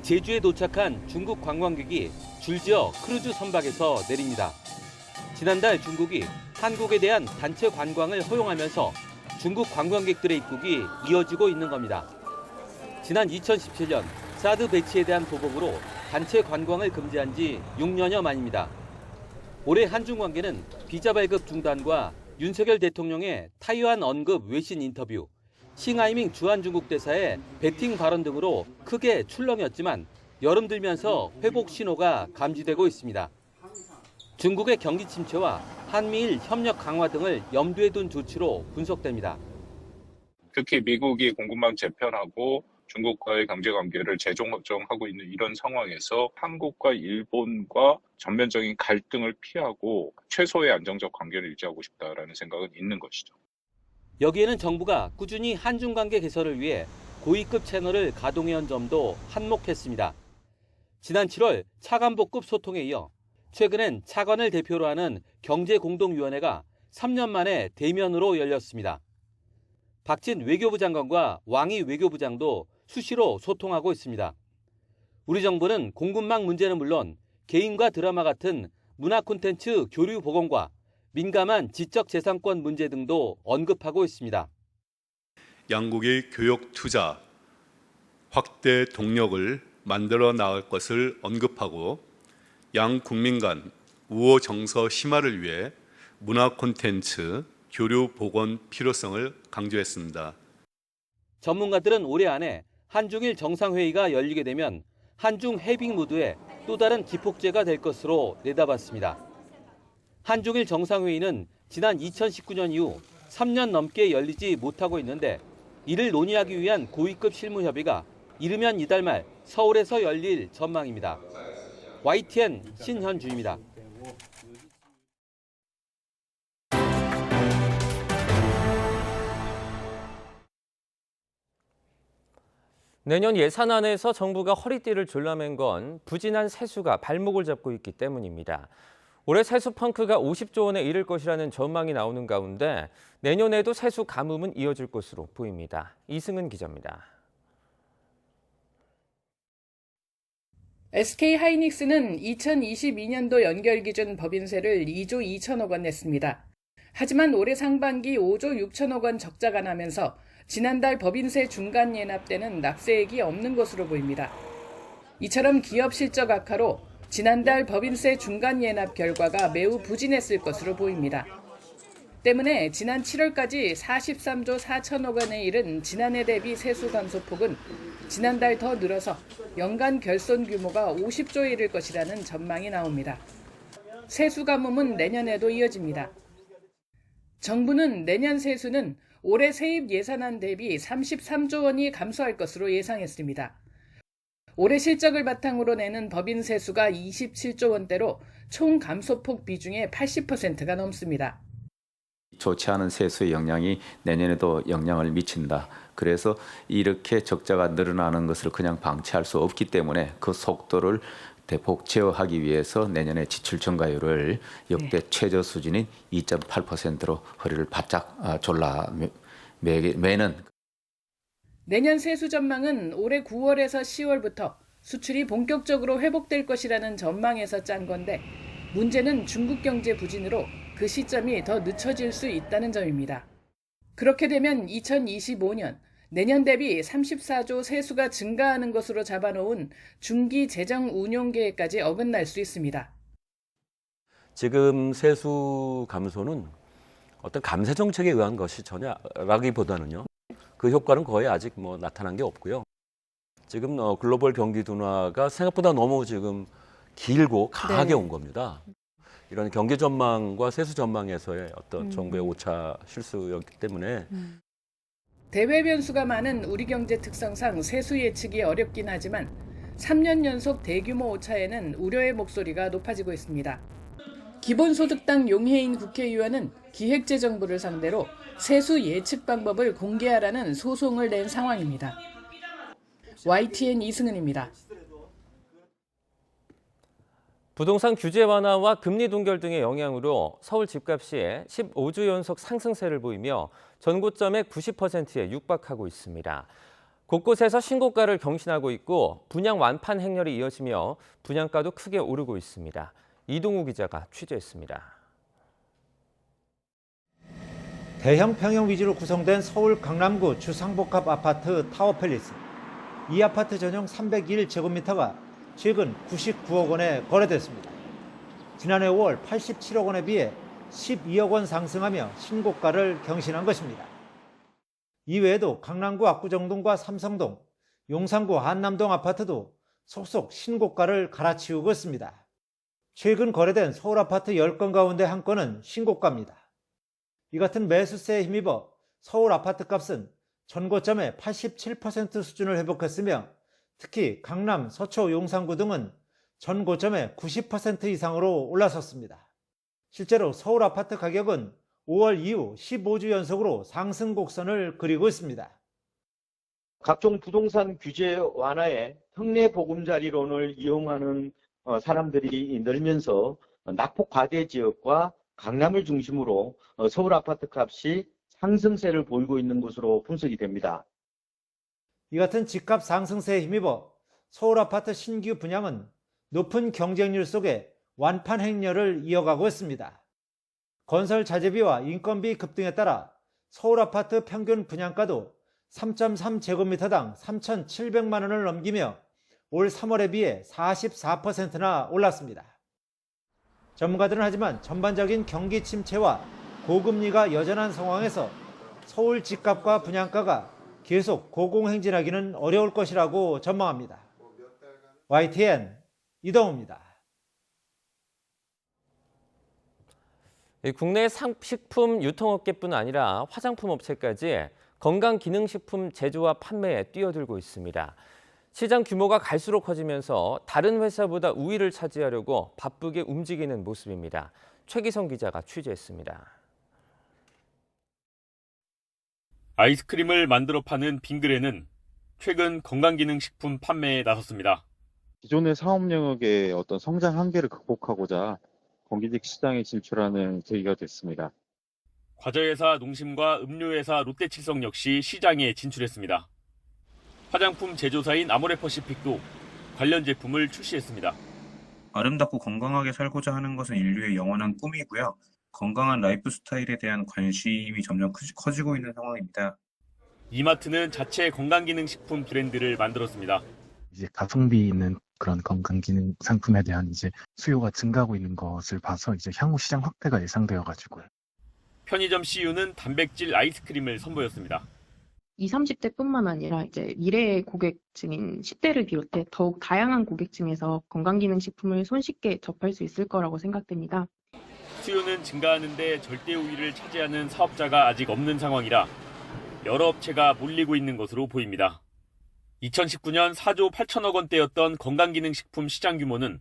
제주에 도착한 중국 관광객이 줄지어 크루즈 선박에서 내립니다. 지난달 중국이 한국에 대한 단체 관광을 허용하면서 중국 관광객들의 입국이 이어지고 있는 겁니다. 지난 2017년 사드 배치에 대한 보복으로 단체 관광을 금지한 지 6년여 만입니다. 올해 한중 관계는 비자 발급 중단과 윤석열 대통령의 타이완 언급 외신 인터뷰, 싱하이밍 주한 중국 대사의 배팅 발언 등으로 크게 출렁였지만 여름 들면서 회복 신호가 감지되고 있습니다. 중국의 경기 침체와 한미일 협력 강화 등을 염두에 둔 조치로 분석됩니다. 특히 미국이 공급망 재편하고 중국과의 경제관계를 재정하고 있는 이런 상황에서 한국과 일본과 전면적인 갈등을 피하고 최소의 안정적 관계를 유지하고 싶다라는 생각은 있는 것이죠. 여기에는 정부가 꾸준히 한중 관계 개선을 위해 고위급 채널을 가동해온 점도 한몫했습니다. 지난 7월 차관복급 소통에 이어 최근엔 차관을 대표로 하는 경제공동위원회가 3년 만에 대면으로 열렸습니다. 박진 외교부 장관과 왕이 외교부장도 수시로 소통하고 있습니다. 우리 정부는 공급망 문제는 물론 개인과 드라마 같은 문화 콘텐츠 교류 복원과 민감한 지적재산권 문제 등도 언급하고 있습니다. 양국의 교육 투자 확대 동력을 만들어 나갈 것을 언급하고 양 국민 간 우호 정서 심화를 위해 문화 콘텐츠 교류 복원 필요성을 강조했습니다. 전문가들은 올해 안에 한중일 정상회의가 열리게 되면 한중 해빙 무드의 또 다른 기폭제가 될 것으로 내다봤습니다. 한중일 정상회의는 지난 2019년 이후 3년 넘게 열리지 못하고 있는데 이를 논의하기 위한 고위급 실무협의가 이르면 이달 말 서울에서 열릴 전망입니다. YTN 신현주입니다. 내년 예산안에서 정부가 허리띠를 졸라맨 건 부진한 세수가 발목을 잡고 있기 때문입니다. 올해 세수 펑크가 50조 원에 이를 것이라는 전망이 나오는 가운데 내년에도 세수 가뭄은 이어질 것으로 보입니다. 이승은 기자입니다. SK하이닉스는 2022년도 연결 기준 법인세를 2조 2천억 원 냈습니다. 하지만 올해 상반기 5조 6천억 원 적자가 나면서 지난달 법인세 중간 예납 때는 납세액이 없는 것으로 보입니다. 이처럼 기업 실적 악화로 지난달 법인세 중간 예납 결과가 매우 부진했을 것으로 보입니다. 때문에 지난 7월까지 43조 4천억 원에 이른 지난해 대비 세수 감소폭은 지난달 더 늘어서 연간 결손 규모가 50조에 이를 것이라는 전망이 나옵니다. 세수 가뭄은 내년에도 이어집니다. 정부는 내년 세수는 올해 세입 예산안 대비 33조 원이 감소할 것으로 예상했습니다. 올해 실적을 바탕으로 내는 법인 세수가 27조 원대로 총 감소폭 비중의 80%가 넘습니다. 좋지 않은 세수의 영향이 내년에도 영향을 미친다. 그래서 이렇게 적자가 늘어나는 것을 그냥 방치할 수 없기 때문에 그 속도를 대폭 제어하기 위해서 내년에 지출 증가율을 역대 최저 수준인 2.8%로 허리를 바짝 졸라 매는. 내년 세수 전망은 올해 9월에서 10월부터 수출이 본격적으로 회복될 것이라는 전망에서 짠 건데 문제는 중국 경제 부진으로 그 시점이 더 늦춰질 수 있다는 점입니다. 그렇게 되면 2025년 내년 대비 34조 세수가 증가하는 것으로 잡아놓은 중기 재정 운용 계획까지 어긋날 수 있습니다. 지금 세수 감소는 어떤 감세 정책에 의한 것이 전혀라기보다는요. 그 효과는 거의 아직 나타난 게 없고요. 지금 글로벌 경기 둔화가 생각보다 너무 지금 길고 강하게 온 겁니다. 이런 경기 전망과 세수 전망에서의 어떤 정부의 오차 실수였기 때문에 대외 변수가 많은 우리 경제 특성상 세수 예측이 어렵긴 하지만 3년 연속 대규모 오차에는 우려의 목소리가 높아지고 있습니다. 기본소득당 용해인 국회의원은 기획재정부를 상대로 세수 예측 방법을 공개하라는 소송을 낸 상황입니다. YTN 이승은입니다. 부동산 규제 완화와 금리 동결 등의 영향으로 서울 집값이 15주 연속 상승세를 보이며 전고점의 90%에 육박하고 있습니다. 곳곳에서 신고가를 경신하고 있고 분양 완판 행렬이 이어지며 분양가도 크게 오르고 있습니다. 이동우 기자가 취재했습니다. 대형 평형 위주로 구성된 서울 강남구 주상복합 아파트 타워팰리스. 이 아파트 전용 301제곱미터가 최근 99억 원에 거래됐습니다. 지난해 5월 87억 원에 비해 12억 원 상승하며 신고가를 경신한 것입니다. 이외에도 강남구 압구정동과 삼성동, 용산구 한남동 아파트도 속속 신고가를 갈아치우고 있습니다. 최근 거래된 서울 아파트 10건 가운데 한 건은 신고가입니다. 이 같은 매수세에 힘입어 서울 아파트 값은 전고점의 87% 수준을 회복했으며 특히 강남, 서초, 용산구 등은 전고점의 90% 이상으로 올라섰습니다. 실제로 서울 아파트 가격은 5월 이후 15주 연속으로 상승 곡선을 그리고 있습니다. 각종 부동산 규제 완화에 특례 보금자리론을 이용하는 사람들이 늘면서 낙폭 과대 지역과 강남을 중심으로 서울 아파트 값이 상승세를 보이고 있는 것으로 분석이 됩니다. 이 같은 집값 상승세에 힘입어 서울 아파트 신규 분양은 높은 경쟁률 속에 완판 행렬을 이어가고 있습니다. 건설 자재비와 인건비 급등에 따라 서울 아파트 평균 분양가도 3.3제곱미터당 3,700만 원을 넘기며 올 3월에 비해 44%나 올랐습니다. 전문가들은 하지만 전반적인 경기 침체와 고금리가 여전한 상황에서 서울 집값과 분양가가 계속 고공행진하기는 어려울 것이라고 전망합니다. YTN 이동우입니다. 국내 식품 유통업계뿐 아니라 화장품 업체까지 건강기능식품 제조와 판매에 뛰어들고 있습니다. 시장 규모가 갈수록 커지면서 다른 회사보다 우위를 차지하려고 바쁘게 움직이는 모습입니다. 최기성 기자가 취재했습니다. 아이스크림을 만들어 파는 빙그레는 최근 건강기능식품 판매에 나섰습니다. 기존의 사업 영역의 어떤 성장 한계를 극복하고자 건기직 시장에 진출하는 계기가 됐습니다. 과자회사 농심과 음료회사 롯데칠성 역시 시장에 진출했습니다. 화장품 제조사인 아모레퍼시픽도 관련 제품을 출시했습니다. 아름답고 건강하게 살고자 하는 것은 인류의 영원한 꿈이고요. 건강한 라이프 스타일에 대한 관심이 점점 커지고 있는 상황입니다. 이마트는 자체 건강기능식품 브랜드를 만들었습니다. 이제 가성비 있는 그런 건강기능 상품에 대한 이제 수요가 증가하고 있는 것을 봐서 이제 향후 시장 확대가 예상되어 가지고요. 편의점 CU는 단백질 아이스크림을 선보였습니다. 20, 30대뿐만 아니라 이제 미래의 고객층인 10대를 비롯해 더욱 다양한 고객층에서 건강기능식품을 손쉽게 접할 수 있을 거라고 생각됩니다. 수요는 증가하는데 절대 우위를 차지하는 사업자가 아직 없는 상황이라 여러 업체가 몰리고 있는 것으로 보입니다. 2019년 4조 8천억 원대였던 건강기능식품 시장 규모는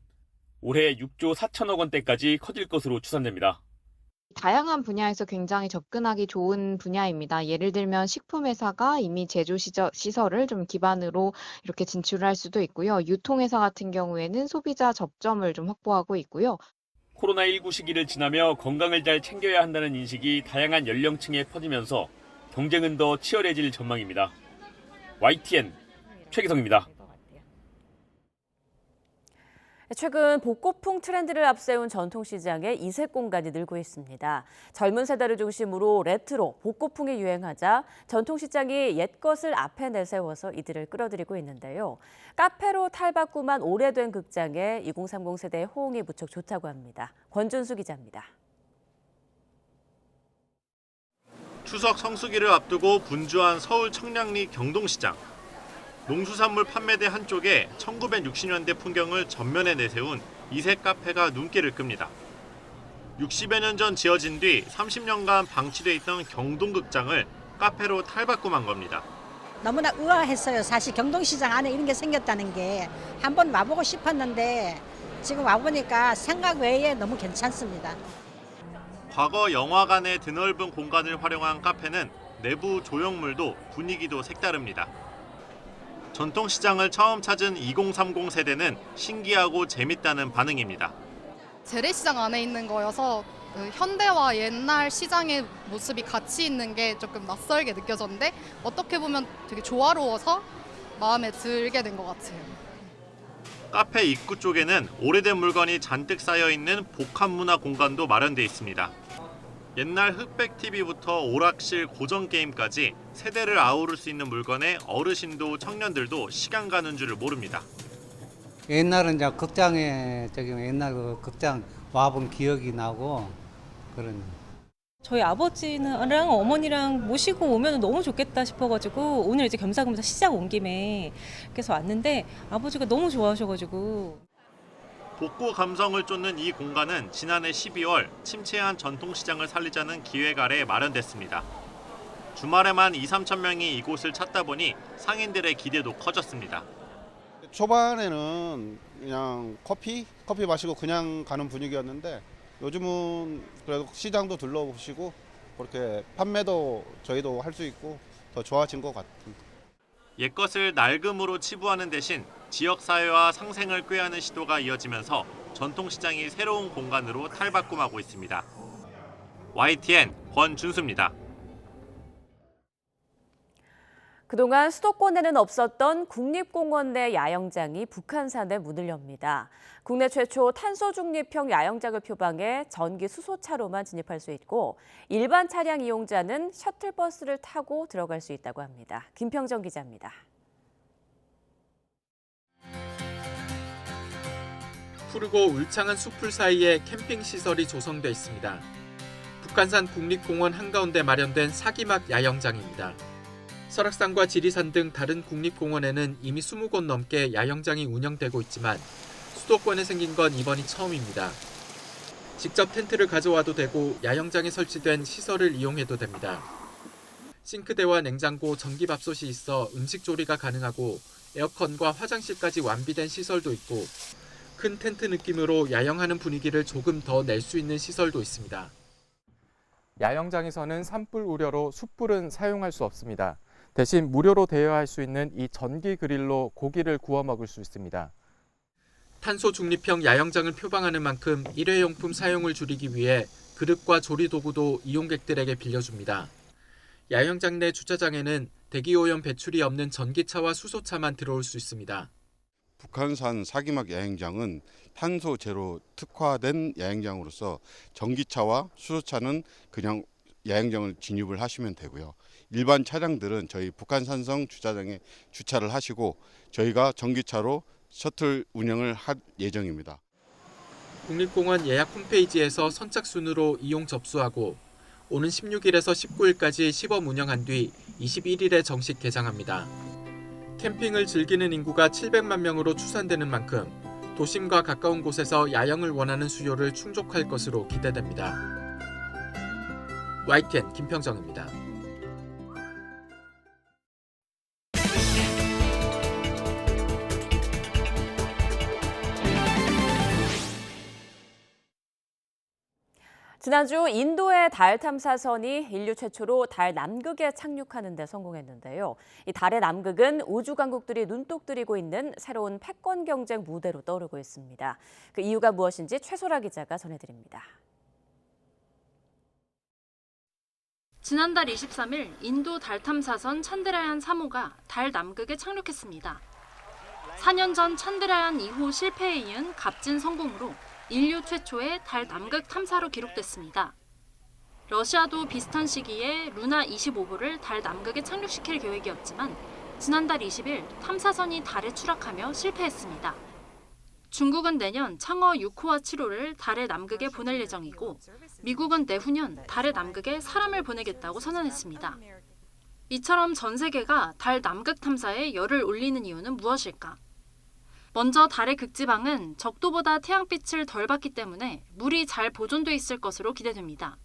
올해 6조 4천억 원대까지 커질 것으로 추산됩니다. 다양한 분야에서 굉장히 접근하기 좋은 분야입니다. 예를 들면 식품회사가 이미 제조 시설을 좀 기반으로 이렇게 진출할 수도 있고요. 유통회사 같은 경우에는 소비자 접점을 좀 확보하고 있고요. 코로나19 시기를 지나며 건강을 잘 챙겨야 한다는 인식이 다양한 연령층에 퍼지면서 경쟁은 더 치열해질 전망입니다. YTN 최기성입니다. 최근 복고풍 트렌드를 앞세운 전통시장에 이색 공간이 늘고 있습니다. 젊은 세대를 중심으로 레트로, 복고풍이 유행하자 전통시장이 옛것을 앞에 내세워서 이들을 끌어들이고 있는데요. 카페로 탈바꿈한 오래된 극장에 2030 세대의 호응이 무척 좋다고 합니다. 권준수 기자입니다. 추석 성수기를 앞두고 분주한 서울 청량리 경동시장. 농수산물 판매대 한쪽에 1960년대 풍경을 전면에 내세운 이색 카페가 눈길을 끕니다. 60여 년 전 지어진 뒤 30년간 방치돼 있던 경동극장을 카페로 탈바꿈한 겁니다. 너무나 의아했어요. 사실 경동시장 안에 이런 게 생겼다는 게 한번 와보고 싶었는데 지금 와보니까 생각 외에 너무 괜찮습니다. 과거 영화관의 드넓은 공간을 활용한 카페는 내부 조형물도 분위기도 색다릅니다. 전통시장을 처음 찾은 2030 세대는 신기하고 재밌다는 반응입니다. 재래시장 안에 있는 거여서 현대와 옛날 시장의 모습이 같이 있는 게 조금 낯설게 느껴졌는데 어떻게 보면 되게 조화로워서 마음에 들게 된 것 같아요. 카페 입구 쪽에는 오래된 물건이 잔뜩 쌓여있는 복합문화 공간도 마련돼 있습니다. 옛날 흑백 TV부터 오락실 고전 게임까지 세대를 아우를 수 있는 물건에 어르신도 청년들도 시간 가는 줄을 모릅니다. 옛날은 이제 극장에 옛날 그 극장 와본 기억이 나고 그런. 저희 아버지랑 어머니랑 모시고 오면 너무 좋겠다 싶어가지고 오늘 이제 겸사겸사 시장 온 김에 그래서 왔는데 아버지가 너무 좋아하셔가지고. 복고 감성을 쫓는 이 공간은 지난해 12월 침체한 전통시장을 살리자는 기획 아래 마련됐습니다. 주말에만 2~3천 명이 이곳을 찾다 보니 상인들의 기대도 커졌습니다. 초반에는 그냥 커피 마시고 그냥 가는 분위기였는데 요즘은 그래도 시장도 둘러보시고 그렇게 판매도 저희도 할 수 있고 더 좋아진 것 같습니다. 옛것을 낡음으로 치부하는 대신 지역사회와 상생을 꾀하는 시도가 이어지면서 전통시장이 새로운 공간으로 탈바꿈하고 있습니다. YTN 권준수입니다. 그동안 수도권에는 없었던 국립공원 내 야영장이 북한산에 문을 엽니다. 국내 최초 탄소 중립형 야영장을 표방해 전기 수소차로만 진입할 수 있고 일반 차량 이용자는 셔틀버스를 타고 들어갈 수 있다고 합니다. 김평정 기자입니다. 푸르고 울창한 숲풀 사이에 캠핑 시설이 조성돼 있습니다. 북한산 국립공원 한가운데 마련된 사기막 야영장입니다. 설악산과 지리산 등 다른 국립공원에는 이미 20곳 넘게 야영장이 운영되고 있지만 수도권에 생긴 건 이번이 처음입니다. 직접 텐트를 가져와도 되고 야영장에 설치된 시설을 이용해도 됩니다. 싱크대와 냉장고, 전기밥솥이 있어 음식 조리가 가능하고 에어컨과 화장실까지 완비된 시설도 있고 큰 텐트 느낌으로 야영하는 분위기를 조금 더 낼 수 있는 시설도 있습니다. 야영장에서는 산불 우려로 숯불은 사용할 수 없습니다. 대신 무료로 대여할 수 있는 이 전기 그릴로 고기를 구워 먹을 수 있습니다. 탄소 중립형 야영장을 표방하는 만큼 일회용품 사용을 줄이기 위해 그릇과 조리 도구도 이용객들에게 빌려줍니다. 야영장 내 주차장에는 대기오염 배출이 없는 전기차와 수소차만 들어올 수 있습니다. 북한산 사기막 야영장은 탄소 제로 특화된 야영장으로서 전기차와 수소차는 그냥 야영장을 진입을 하시면 되고요. 일반 차량들은 저희 북한산성 주차장에 주차를 하시고 저희가 전기차로 셔틀 운영을 할 예정입니다. 국립공원 예약 홈페이지에서 선착순으로 이용 접수하고 오는 16일에서 19일까지 시범 운영한 뒤 21일에 정식 개장합니다. 캠핑을 즐기는 인구가 700만 명으로 추산되는 만큼 도심과 가까운 곳에서 야영을 원하는 수요를 충족할 것으로 기대됩니다. YTN 김평정입니다. 지난주 인도의 달 탐사선이 인류 최초로 달 남극에 착륙하는 데 성공했는데요. 이 달의 남극은 우주 강국들이 눈독 들이고 있는 새로운 패권 경쟁 무대로 떠오르고 있습니다. 그 이유가 무엇인지 최소라 기자가 전해드립니다. 지난달 23일 인도 달 탐사선 찬드라얀 3호가 달 남극에 착륙했습니다. 4년 전 찬드라얀 2호 실패에 이은 값진 성공으로 인류 최초의 달 남극 탐사로 기록됐습니다. 러시아도 비슷한 시기에 루나 25호를 달 남극에 착륙시킬 계획이었지만 지난달 20일 탐사선이 달에 추락하며 실패했습니다. 중국은 내년 창어 6호와 7호를 달의 남극에 보낼 예정이고 미국은 내후년 달의 남극에 사람을 보내겠다고 선언했습니다. 이처럼 전 세계가 달 남극 탐사에 열을 올리는 이유는 무엇일까? 먼저 달의 극지방은 적도보다 태양빛을 덜 받기 때문에 물이 잘 보존돼 있을 것으로 기대됩니다.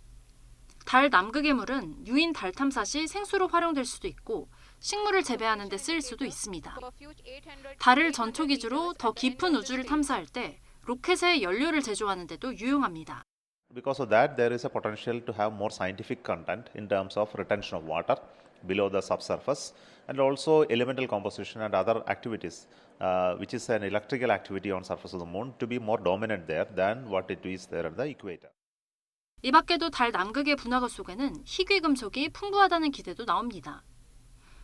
달 남극의 물은 유인 달 탐사 시 생수로 활용될 수도 있고 식물을 재배하는 데 쓰일 수도 있습니다. 달을 전초 기주로 더 깊은 우주를 탐사할 때 로켓의 연료를 제조하는 데도 유용합니다. Because of that, there is a potential to have more scientific content in terms of retention of water below the subsurface and also elemental composition and other activities, which is an electrical activity on surface of the moon, to be more dominant there than what it is there at the equator. 이 밖에도 달 남극의 분화구 속에는 희귀 금속이 풍부하다는 기대도 나옵니다.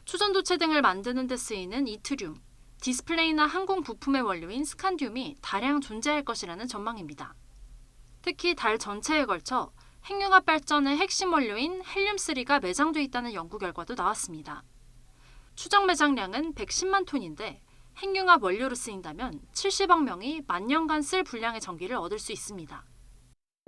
초전도체 등을 만드는 데 쓰이는 이트륨, 디스플레이나 항공 부품의 원료인 스칸듐이 다량 존재할 것이라는 전망입니다. 특히 달 전체에 걸쳐 핵융합 발전의 핵심 원료인 헬륨3가 매장돼 있다는 연구 결과도 나왔습니다. 추정 매장량은 110만 톤인데 핵융합 원료로 쓰인다면 70억 명이 만 년간 쓸 분량의 전기를 얻을 수 있습니다.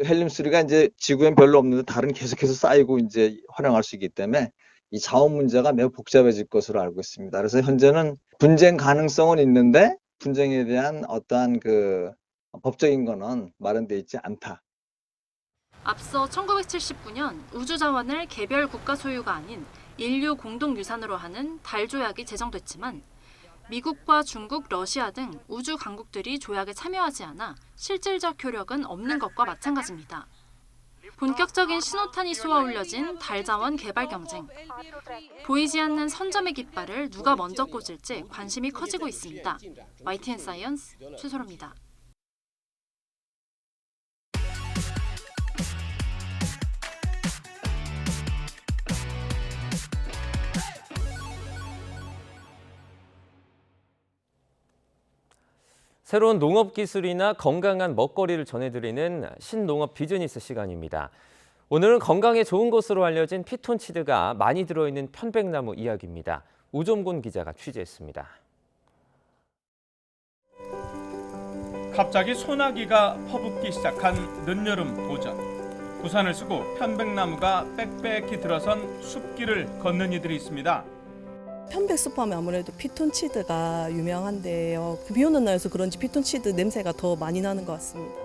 헬륨3가 이제 지구엔 별로 없는데 달은 계속해서 쌓이고 이제 활용할 수 있기 때문에 이 자원 문제가 매우 복잡해질 것으로 알고 있습니다. 그래서 현재는 분쟁 가능성은 있는데 분쟁에 대한 어떠한 그 법적인 거는 마련돼 있지 않다. 앞서 1979년 우주 자원을 개별 국가 소유가 아닌 인류 공동 유산으로 하는 달 조약이 제정됐지만 미국과 중국, 러시아 등 우주 강국들이 조약에 참여하지 않아 실질적 효력은 없는 것과 마찬가지입니다. 본격적인 신호탄이 쏘아 올려진 달 자원 개발 경쟁. 보이지 않는 선점의 깃발을 누가 먼저 꽂을지 관심이 커지고 있습니다. YTN 사이언스 최소라입니다. 새로운 농업 기술이나 건강한 먹거리를 전해드리는 신농업 비즈니스 시간입니다. 오늘은 건강에 좋은 것으로 알려진 피톤치드가 많이 들어있는 편백나무 이야기입니다. 우종곤 기자가 취재했습니다. 갑자기 소나기가 퍼붓기 시작한 늦여름 도전. 우산을 쓰고 편백나무가 빽빽히 들어선 숲길을 걷는 이들이 있습니다. 편백숲하면 아무래도 피톤치드가 유명한데요. 비 오는 날에서 그런지 피톤치드 냄새가 더 많이 나는 것 같습니다.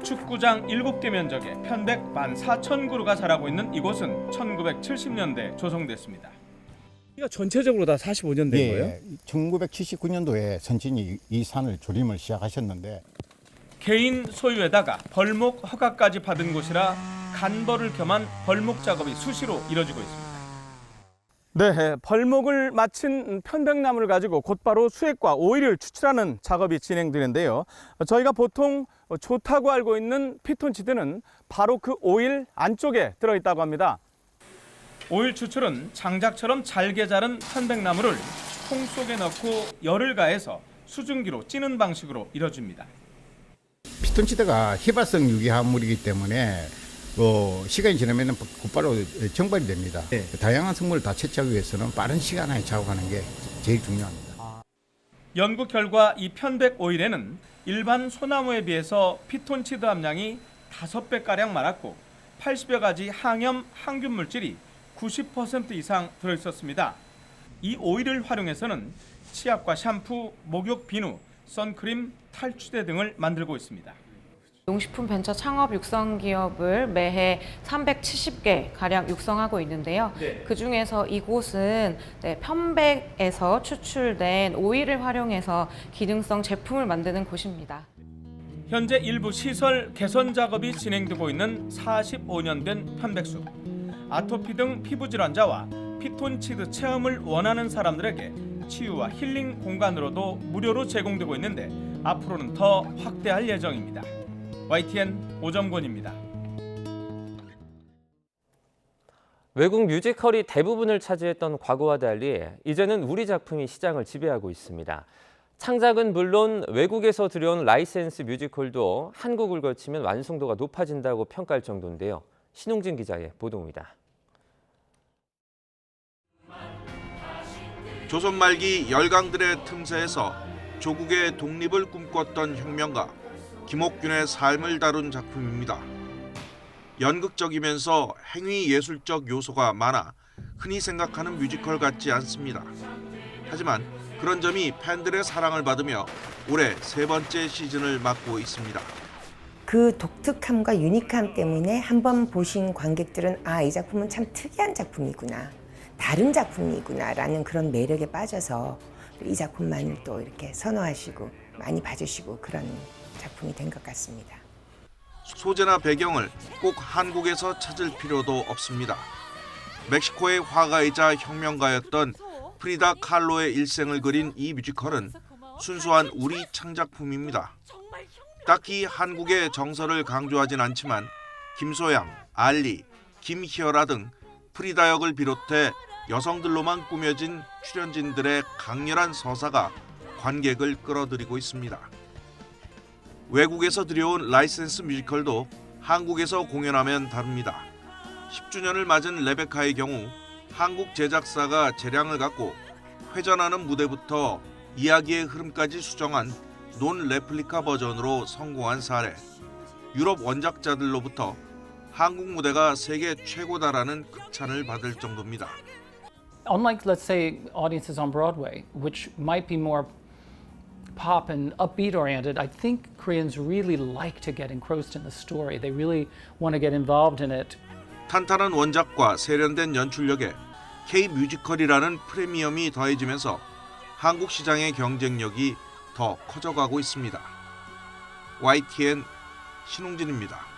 축구장 7개 면적에 편백 14,000그루가 자라고 있는 이곳은 1970년대 조성됐습니다. 이거 전체적으로 다 45년 된 거예요? 1979년도에 선친이 이 산을 조림을 시작하셨는데 개인 소유에다가 벌목 허가까지 받은 곳이라 간벌을 겸한 벌목 작업이 수시로 이뤄지고 있습니다. 네, 벌목을 마친 편백나무를 가지고 곧바로 수액과 오일을 추출하는 작업이 진행되는데요. 저희가 보통 좋다고 알고 있는 피톤치드는 바로 그 오일 안쪽에 들어있다고 합니다. 오일 추출은 장작처럼 잘게 자른 편백나무를 통 속에 넣고 열을 가해서 수증기로 찌는 방식으로 이뤄집니다. 피톤치드가 희발성 유기화합물이기 때문에 시간이 지나면 곧바로 정발이 됩니다. 다양한 성분을 다 채취하기 위해서는 빠른 시간 안에 작업하는 게 제일 중요합니다. 연구 결과 이 편백 오일에는 일반 소나무에 비해서 피톤치드 함량이 5배가량 많았고 80여 가지 항염, 항균 물질이 90% 이상 들어있었습니다. 이 오일을 활용해서는 치약과 샴푸, 목욕 비누, 선크림, 탈취제 등을 만들고 있습니다. 농식품 벤처 창업 육성 기업을 매해 370개 가량 육성하고 있는데요. 그중에서 이곳은 편백에서 추출된 오일을 활용해서 기능성 제품을 만드는 곳입니다. 현재 일부 시설 개선 작업이 진행되고 있는 45년 된 편백숲. 아토피 등 피부 질환자와 피톤치드 체험을 원하는 사람들에게 치유와 힐링 공간으로도 무료로 제공되고 있는데 앞으로는 더 확대할 예정입니다. YTN 오정권입니다. 외국 뮤지컬이 대부분을 차지했던 과거와 달리 이제는 우리 작품이 시장을 지배하고 있습니다. 창작은 물론 외국에서 들여온 라이센스 뮤지컬도 한국을 거치면 완성도가 높아진다고 평가할 정도인데요. 신웅진 기자의 보도입니다. 조선 말기 열강들의 틈새에서 조국의 독립을 꿈꿨던 혁명가 김옥균의 삶을 다룬 작품입니다. 연극적이면서 행위 예술적 요소가 많아 흔히 생각하는 뮤지컬 같지 않습니다. 하지만 그런 점이 팬들의 사랑을 받으며 올해 3번째 시즌을 맡고 있습니다. 그 독특함과 유니크함 때문에 한번 보신 관객들은 이 작품은 참 특이한 작품이구나, 다른 작품이구나라는 그런 매력에 빠져서 이 작품만을 또 이렇게 선호하시고 많이 봐주시고 그런 작품이 된 것 같습니다. 소재나 배경을 꼭 한국에서 찾을 필요도 없습니다. 멕시코의 화가이자 혁명가였던 프리다 칼로의 일생을 그린 이 뮤지컬은 순수한 우리 창작품입니다. 딱히 한국의 정서를 강조하진 않지만 김소양, 알리, 김희열아 등 프리다 역을 비롯해 여성들로만 꾸며진 출연진들의 강렬한 서사가 관객을 끌어들이고 있습니다. 외국에서 들여온 라이센스 뮤지컬도 한국에서 공연하면 다릅니다. 10주년을 맞은 레베카의 경우 한국 제작사가 재량을 갖고 회전하는 무대부터 이야기의 흐름까지 수정한 논 레플리카 버전으로 성공한 사례. 유럽 원작자들로부터 한국 무대가 세계 최고다라는 극찬을 받을 정도입니다. Unlike, let's say, audiences on Broadway, which might be more pop and upbeat oriented, I think Koreans really like to get engrossed in the story. They really want to get involved in it. 탄탄한 원작과 세련된 연출력에 K-뮤지컬이라는 프리미엄이 더해지면서 한국 시장의 경쟁력이 더 커져가고 있습니다. YTN 신웅진입니다.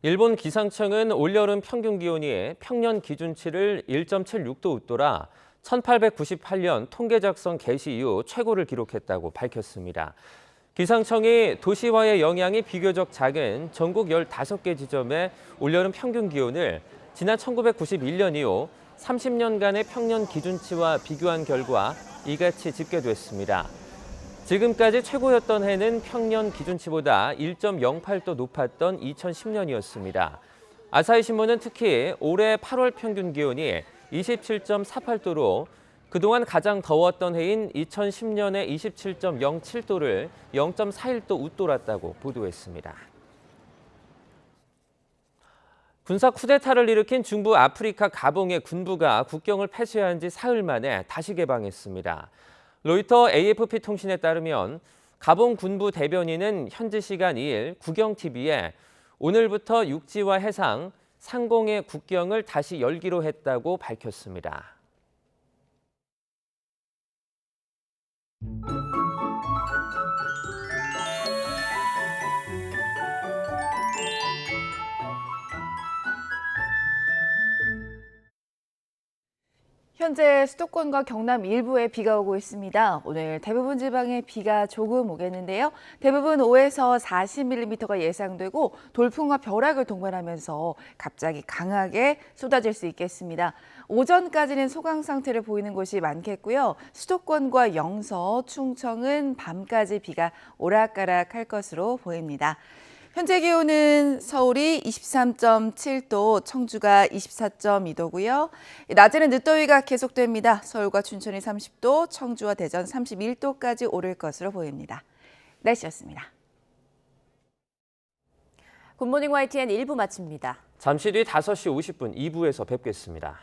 일본 기상청은 올여름 평균 기온이 평년 기준치를 1.76도 웃돌아 1898년 통계 작성 개시 이후 최고를 기록했다고 밝혔습니다. 기상청이 도시화의 영향이 비교적 작은 전국 15개 지점의 올여름 평균 기온을 지난 1991년 이후 30년간의 평년 기준치와 비교한 결과 이같이 집계됐습니다. 지금까지 최고였던 해는 평년 기준치보다 1.08도 높았던 2010년이었습니다. 아사히 신문은 특히 올해 8월 평균 기온이 27.48도로 그동안 가장 더웠던 해인 2010년의 27.07도를 0.41도 웃돌았다고 보도했습니다. 군사 쿠데타를 일으킨 중부 아프리카 가봉의 군부가 국경을 폐쇄한 지 사흘 만에 다시 개방했습니다. 로이터 AFP 통신에 따르면 가봉 군부 대변인은 현지 시간 2일 국영TV에 오늘부터 육지와 해상, 상공의 국경을 다시 열기로 했다고 밝혔습니다. 현재 수도권과 경남 일부에 비가 오고 있습니다. 오늘 대부분 지방에 비가 조금 오겠는데요. 대부분 5에서 40mm가 예상되고 돌풍과 벼락을 동반하면서 갑자기 강하게 쏟아질 수 있겠습니다. 오전까지는 소강 상태를 보이는 곳이 많겠고요. 수도권과 영서, 충청은 밤까지 비가 오락가락할 것으로 보입니다. 현재 기온은 서울이 23.7도, 청주가 24.2도고요. 낮에는 늦더위가 계속됩니다. 서울과 춘천이 30도, 청주와 대전 31도까지 오를 것으로 보입니다. 날씨였습니다. 굿모닝 YTN 1부 마칩니다. 잠시 뒤 5시 50분 2부에서 뵙겠습니다.